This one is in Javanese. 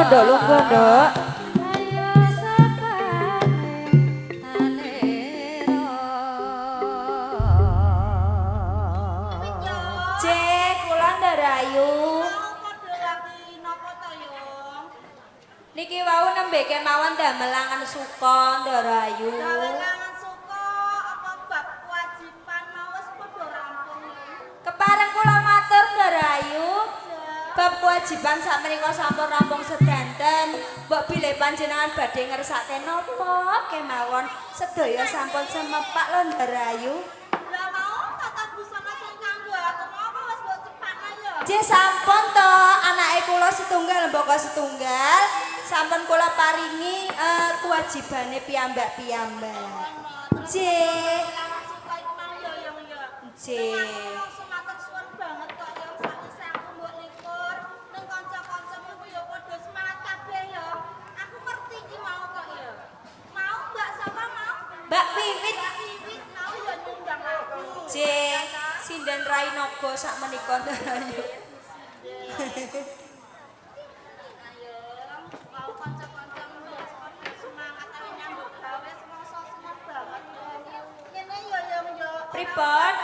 lungguh nduk. Cek, kula Ndarayu. Niki wau nembe kemawon damelangan suka Ndarayu. Damelangan suka apa bab kewajiban mau wis padha rampung. Kepareng kula matur Ndarayu. Bab kewajiban sakmenika sampun rampung sedanten. Mbok bilih panjenengan badhe ngersake napa kemawon sedaya sampun semepak lho Ndarayu. Lah mau tata busana sing kanggo aku apa wis mbok cepakna ya. Nggih sampun to, anake kula setunggal mboko setunggal. Sampun kula paringi kewajibane piyambak-piyambak. Nggih. Nggih. Sematur suwun banget kok yang sakwise aku mbok likur ning kanca-kancamu ku ya padha semangat kabeh ya. Aku ngerti iki mau kok ya. Mau Mbak sapa mau? Mbak Wiwit. Mbak Wiwit mau ya nyundang aku. Nggih, sinden Rainaga sakmenika Ndarayu. Mau kanca-kancamu ya semangat ae nyambut gawe semangsa seneng banget. Ngene ya yang yo. Pripun?